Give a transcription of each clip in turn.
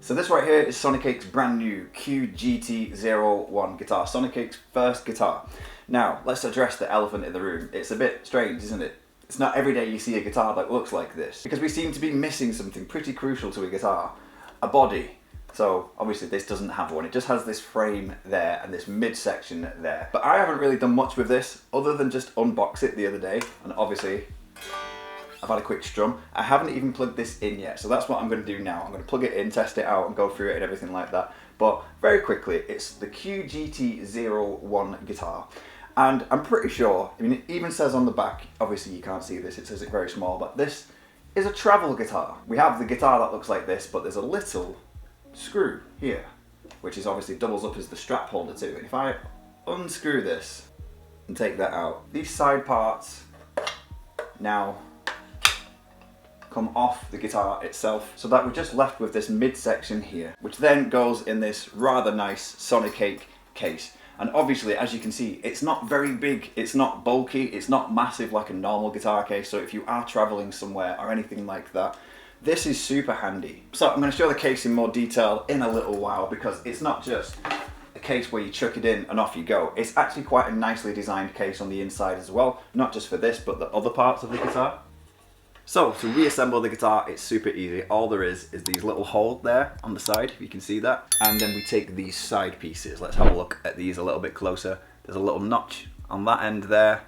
So this right here is Sonicake's brand new QGT-01 guitar, Sonicake's first guitar. Now, let's address the elephant in the room. It's a bit strange, isn't it? It's not every day you see a guitar that looks like this, because we seem to be missing something pretty crucial to a guitar, a body. So obviously this doesn't have one, it just has this frame there and this midsection there. But I haven't really done much with this other than just unbox it the other day, and obviously I've had a quick strum. I haven't even plugged this in yet, so that's what I'm going to do now. I'm going to plug it in, test it out and go through it and everything like that. But very quickly, it's the QGT-01 guitar. And I'm pretty sure, I mean, it even says on the back, obviously you can't see this, it says it very small, but this is a travel guitar. We have the guitar that looks like this, but there's a little screw here, which is obviously doubles up as the strap holder too. And if I unscrew this and take that out, these side parts now come off the guitar itself, so that we're just left with this midsection here, which then goes in this rather nice Sonicake case. And obviously, as you can see, it's not very big, it's not bulky, it's not massive like a normal guitar case, so if you are traveling somewhere or anything like that, this is super handy. So I'm going to show the case in more detail in a little while, because it's not just a case where you chuck it in and off you go. It's actually quite a nicely designed case on the inside as well, not just for this, but the other parts of the guitar. So to reassemble the guitar, it's super easy. All there is these little holes there on the side, if you can see that. And then we take these side pieces. Let's have a look at these a little bit closer. There's a little notch on that end there.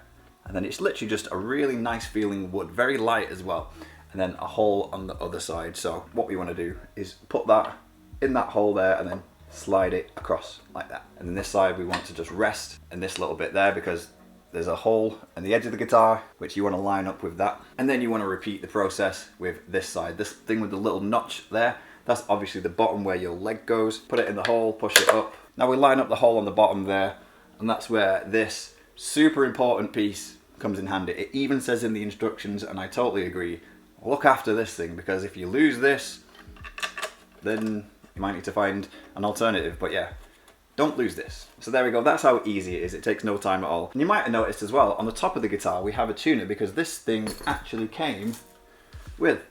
And then it's literally just a really nice feeling wood, very light as well. And then a hole on the other side. So what we want to do is put that in that hole there and then slide it across like that. And then this side we want to just rest in this little bit there, because there's a hole in the edge of the guitar, which you want to line up with that. And then you want to repeat the process with this side. This thing with the little notch there, that's obviously the bottom where your leg goes. Put it in the hole, push it up. Now we line up the hole on the bottom there, and that's where this super important piece comes in handy. It even says in the instructions, and I totally agree, look after this thing, because if you lose this, then you might need to find an alternative. But yeah, don't lose this. So there we go, that's how easy it is. It takes no time at all. And you might have noticed as well, on the top of the guitar we have a tuner, because this thing actually came with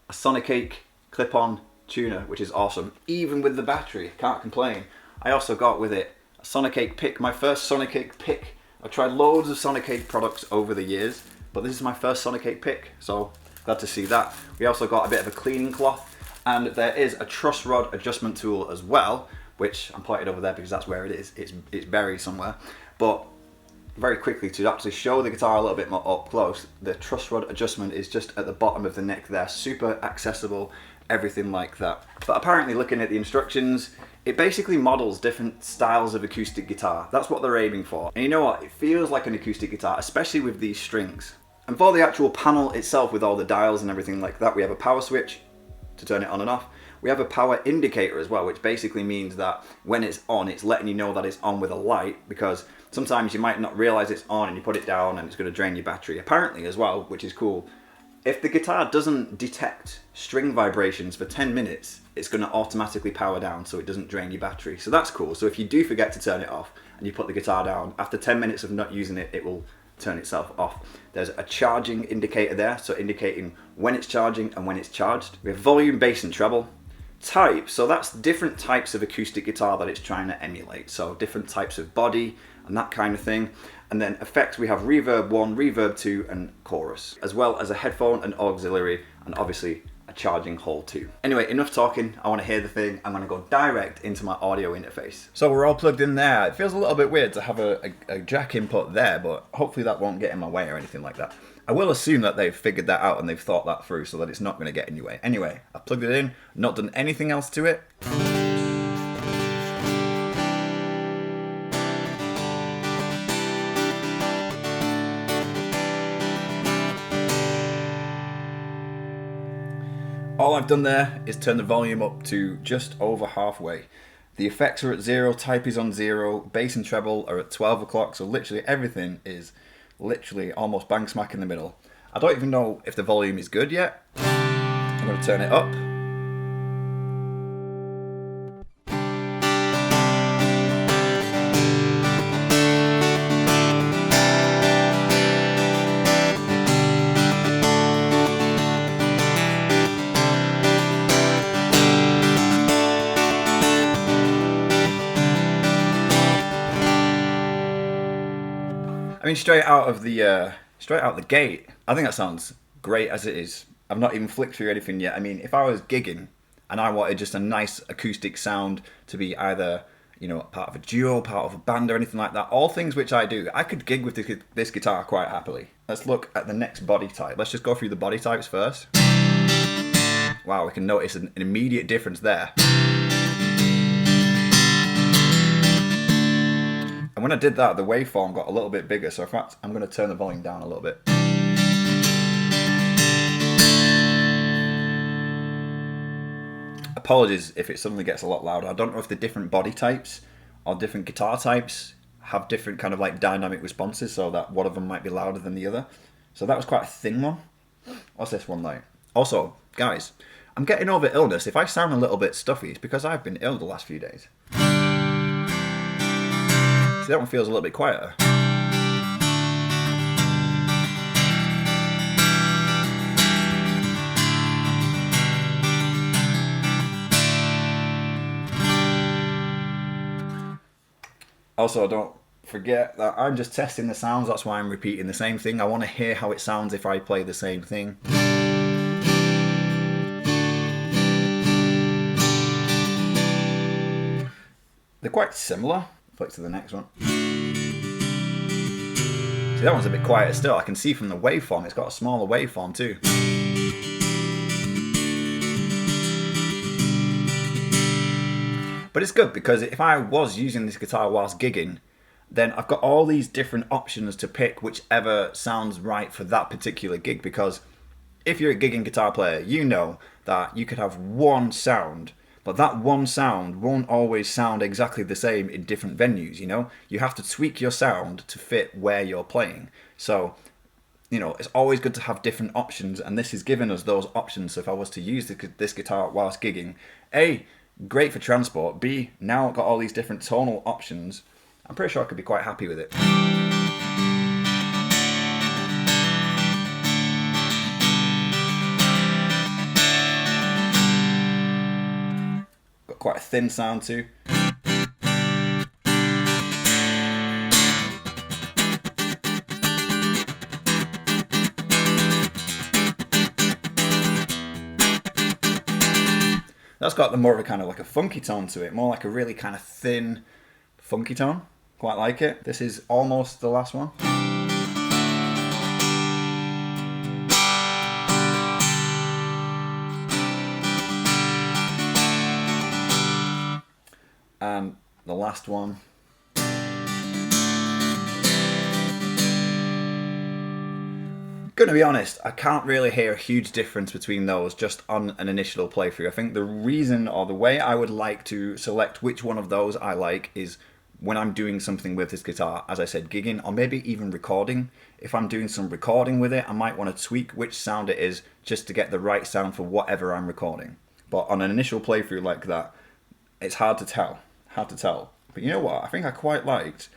a Sonicake clip-on tuner, which is awesome. Even with the battery, can't complain. I also got with it a Sonicake pick, my first Sonicake pick. I've tried loads of Sonicake products over the years, but this is my first Sonicake pick, so glad to see that. We also got a bit of a cleaning cloth, and there is a truss rod adjustment tool as well, which I'm pointed over there because that's where it is. It's buried somewhere. But very quickly, to actually show the guitar a little bit more up close, the truss rod adjustment is just at the bottom of the neck there. Super accessible, everything like that. But apparently, looking at the instructions, it basically models different styles of acoustic guitar. That's what they're aiming for. And you know what? It feels like an acoustic guitar, especially with these strings. And for the actual panel itself, with all the dials and everything like that, we have a power switch to turn it on and off. We have a power indicator as well, which basically means that when it's on, it's letting you know that it's on with a light, because sometimes you might not realize it's on and you put it down and it's going to drain your battery. Apparently as well, which is cool, if the guitar doesn't detect string vibrations for 10 minutes, it's going to automatically power down so it doesn't drain your battery. So that's cool. So if you do forget to turn it off and you put the guitar down, after 10 minutes of not using it, it will turn itself off. There's a charging indicator there, so indicating when it's charging and when it's charged. We have volume, bass and treble. Type, so that's different types of acoustic guitar that it's trying to emulate, so different types of body and that kind of thing. And then effects, we have reverb 1, reverb 2 and chorus, as well as a headphone and auxiliary, and obviously a charging hole too. Anyway, enough talking, I want to hear the thing. I'm going to go direct into my audio interface. So we're all plugged in there. It feels a little bit weird to have a jack input there, but hopefully that won't get in my way or anything like that. I will assume that they've figured that out and they've thought that through so that it's not going to get in your way. Anyway, I've plugged it in, not done anything else to it. All I've done there is turn the volume up to just over halfway. The effects are at 0, type is on 0, bass and treble are at 12 o'clock, so literally everything is literally almost bang smack in the middle. I don't even know if the volume is good yet. I'm going to turn it up. mean, straight out the gate, I think that sounds great as it is. I've not even flicked through anything yet. I mean, if I was gigging and I wanted just a nice acoustic sound to be either, you know, part of a duo, part of a band or anything like that, all things which I do, I could gig with this guitar quite happily. Let's look at the next body type. Let's just go through the body types first. Wow, we can notice an immediate difference there. And when I did that, the waveform got a little bit bigger, so in fact, I'm going to turn the volume down a little bit. Apologies if it suddenly gets a lot louder. I don't know if the different body types or different guitar types have different kind of like dynamic responses, so that one of them might be louder than the other. So that was quite a thin one. What's this one like? Also, guys, I'm getting over illness. If I sound a little bit stuffy, it's because I've been ill the last few days. See, that one feels a little bit quieter. Also, don't forget that I'm just testing the sounds, that's why I'm repeating the same thing. I want to hear how it sounds if I play the same thing. They're quite similar. Flick to the next one. See, that one's a bit quieter still. I can see from the waveform, it's got a smaller waveform too. But it's good because if I was using this guitar whilst gigging, then I've got all these different options to pick whichever sounds right for that particular gig. Because if you're a gigging guitar player, you know that you could have one sound, but that one sound won't always sound exactly the same in different venues, you know? You have to tweak your sound to fit where you're playing. So, you know, it's always good to have different options, and this is giving us those options. So if I was to use this guitar whilst gigging, A, great for transport, B, now I've got all these different tonal options. I'm pretty sure I could be quite happy with it. Got quite a thin sound too. That's got the more of a kind of like a funky tone to it, more like a really kind of thin, funky tone. Quite like it. This is almost the last one. And the last one. Gonna be honest, I can't really hear a huge difference between those just on an initial playthrough. I think the reason or the way I would like to select which one of those I like is when I'm doing something with this guitar, as I said, gigging or maybe even recording. If I'm doing some recording with it, I might want to tweak which sound it is just to get the right sound for whatever I'm recording. But on an initial playthrough like that, it's hard to tell. Hard to tell. But you know what? I think I quite liked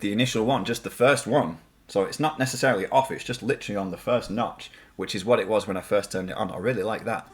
the initial one, just the first one. So it's not necessarily off, it's just literally on the first notch, which is what it was when I first turned it on. I really like that.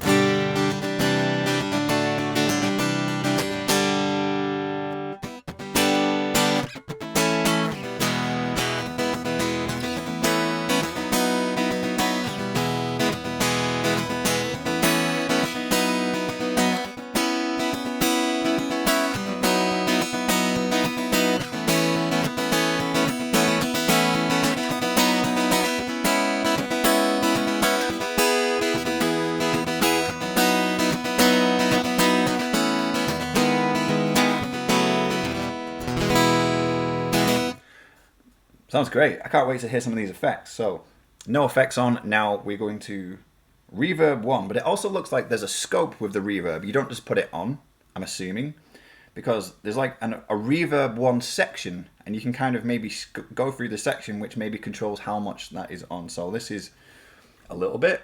Sounds great. I can't wait to hear some of these effects. So, no effects on. Now we're going to reverb 1, but it also looks like there's a scope with the reverb. You don't just put it on, I'm assuming, because there's like a reverb 1 section, and you can kind of maybe go through the section which maybe controls how much that is on. So this is a little bit.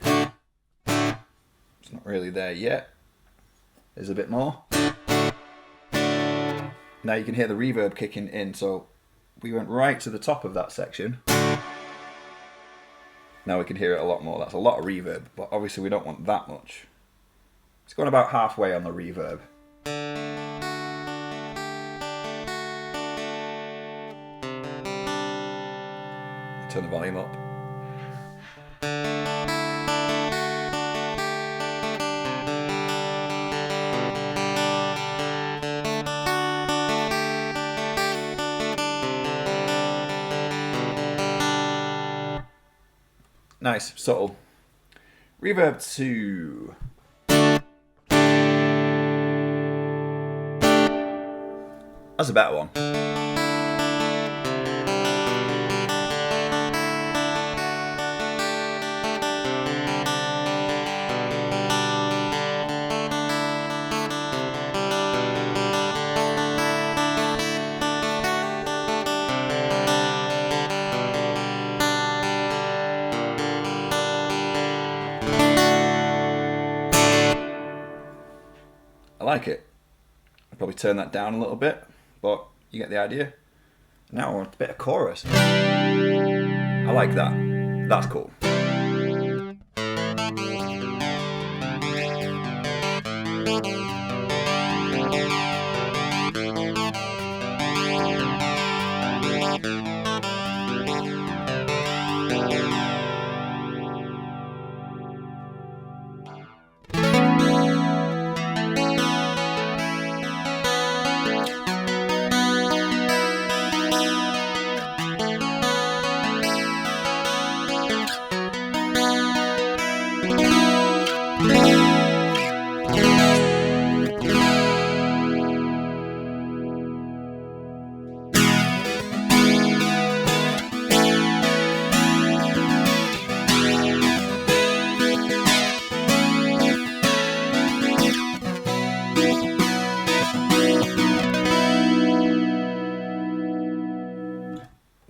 It's not really there yet. There's a bit more. Now you can hear the reverb kicking in, so we went right to the top of that section. Now we can hear it a lot more. That's a lot of reverb, but obviously we don't want that much. It's going about halfway on the reverb. Turn the volume up. Nice, subtle. Reverb 2. That's a better one. I like it. I'll probably turn that down a little bit, but you get the idea. Now I want a bit of chorus. I like that. That's cool.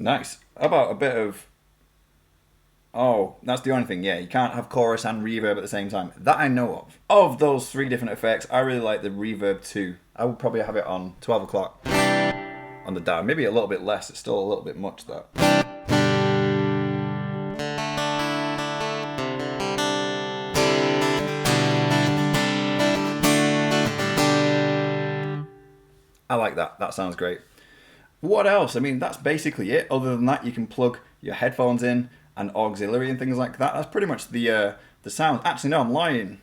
Nice. How about a bit of... Oh, that's the only thing. Yeah, you can't have chorus and reverb at the same time. That I know of. Of those 3 different effects, I really like the reverb 2. I would probably have it on 12 o'clock on the dial. Maybe a little bit less. It's still a little bit much, that. I like that. That sounds great. What else? I mean, that's basically it. Other than that, you can plug your headphones in and auxiliary and things like that. That's pretty much the sound. Actually, no, I'm lying.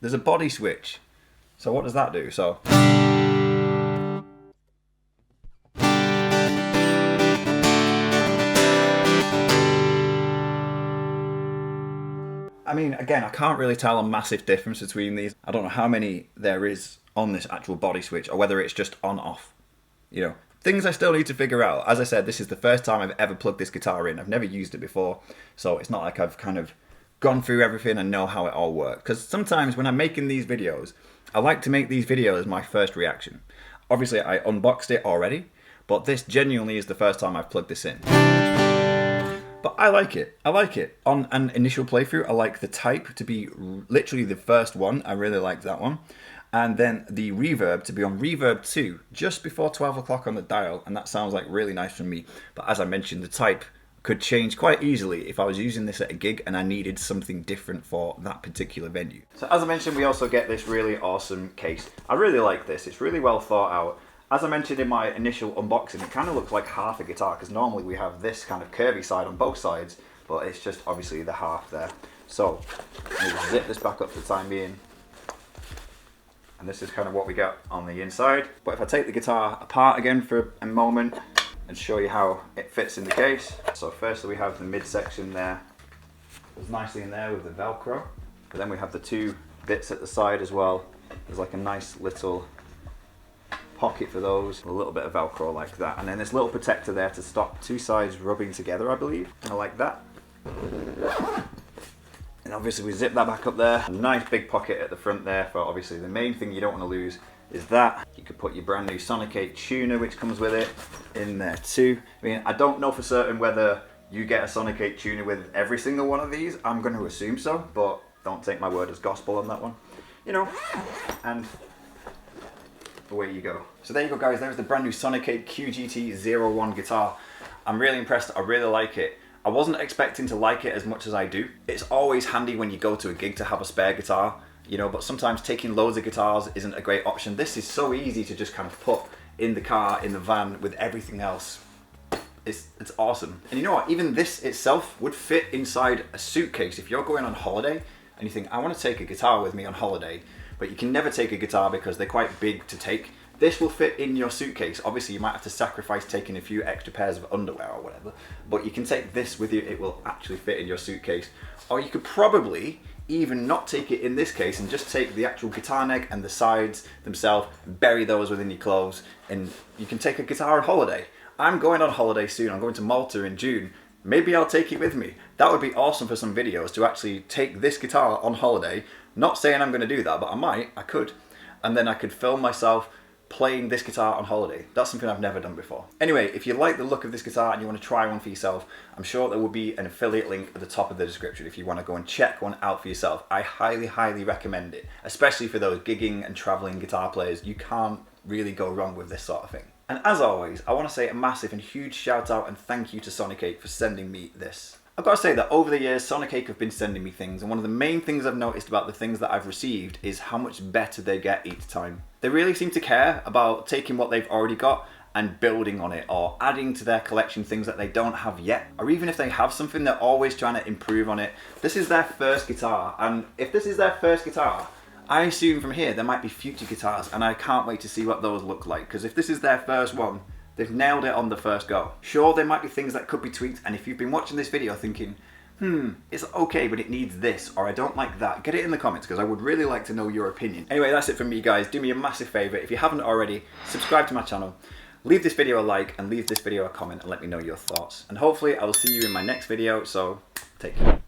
There's a body switch. So what does that do? So... I mean, again, I can't really tell a massive difference between these. I don't know how many there is on this actual body switch, or whether it's just on-off. You know, things I still need to figure out. As I said, this is the first time I've ever plugged this guitar in. I've never used it before, so it's not like I've kind of gone through everything and know how it all works. Because sometimes when I'm making these videos, I like to make these videos as my first reaction. Obviously, I unboxed it already, but this genuinely is the first time I've plugged this in. But I like it. I like it. On an initial playthrough, I like the type to be literally the first one. I really like that one. And then the reverb to be on reverb 2, just before 12 o'clock on the dial. And that sounds like really nice for me. But as I mentioned, the type could change quite easily if I was using this at a gig and I needed something different for that particular venue. So as I mentioned, we also get this really awesome case. I really like this. It's really well thought out. As I mentioned in my initial unboxing, it kind of looks like half a guitar, because normally we have this kind of curvy side on both sides, but it's just obviously the half there. So, we'll zip this back up for the time being. And this is kind of what we got on the inside. But if I take the guitar apart again for a moment and show you how it fits in the case. So firstly we have the midsection there. It's nicely in there with the Velcro. But then we have the 2 bits at the side as well. There's like a nice little pocket for those, a little bit of Velcro like that, and then this little protector there to stop 2 sides rubbing together, I believe. Kind of like that. And obviously we zip that back up there. A nice big pocket at the front there for obviously the main thing you don't want to lose is that. You could put your brand new Sonicake tuner, which comes with it, in there too. I mean, I don't know for certain whether you get a Sonicake tuner with every single one of these. I'm going to assume so, but don't take my word as gospel on that one. You know, and away you go. So there you go guys, there's the brand new Sonicake QGT-01 guitar. I'm really impressed, I really like it. I wasn't expecting to like it as much as I do. It's always handy when you go to a gig to have a spare guitar, you know, but sometimes taking loads of guitars isn't a great option. This is so easy to just kind of put in the car, in the van with everything else It's awesome. And you know what? Even this itself would fit inside a suitcase. If you're going on holiday and you think, I want to take a guitar with me on holiday, but you can never take a guitar because they're quite big to take, this will fit in your suitcase. Obviously, you might have to sacrifice taking a few extra pairs of underwear or whatever, but you can take this with you. It will actually fit in your suitcase. Or you could probably even not take it in this case and just take the actual guitar neck and the sides themselves and bury those within your clothes, and you can take a guitar on holiday. I'm going on holiday soon. I'm going to Malta in June. Maybe I'll take it with me. That would be awesome for some videos, to actually take this guitar on holiday. Not saying I'm going to do that, but I could. And then I could film myself playing this guitar on holiday. That's something I've never done before. Anyway, if you like the look of this guitar and you want to try one for yourself, I'm sure there will be an affiliate link at the top of the description if you want to go and check one out for yourself. I highly, highly recommend it, especially for those gigging and traveling guitar players. You can't really go wrong with this sort of thing. And as always, I want to say a massive and huge shout out and thank you to Sonicake for sending me this. I've got to say that over the years, Sonicake have been sending me things, and one of the main things I've noticed about the things that I've received is how much better they get each time. They really seem to care about taking what they've already got and building on it, or adding to their collection things that they don't have yet. Or even if they have something, they're always trying to improve on it. This is their first guitar, and if this is their first guitar, I assume from here there might be future guitars, and I can't wait to see what those look like, because if this is their first one, they've nailed it on the first go. Sure, there might be things that could be tweaked, and if you've been watching this video thinking, it's okay, but it needs this, or I don't like that, get it in the comments, because I would really like to know your opinion. Anyway, that's it from me, guys. Do me a massive favour, if you haven't already, subscribe to my channel, leave this video a like, and leave this video a comment, and let me know your thoughts. And hopefully I will see you in my next video, so take care.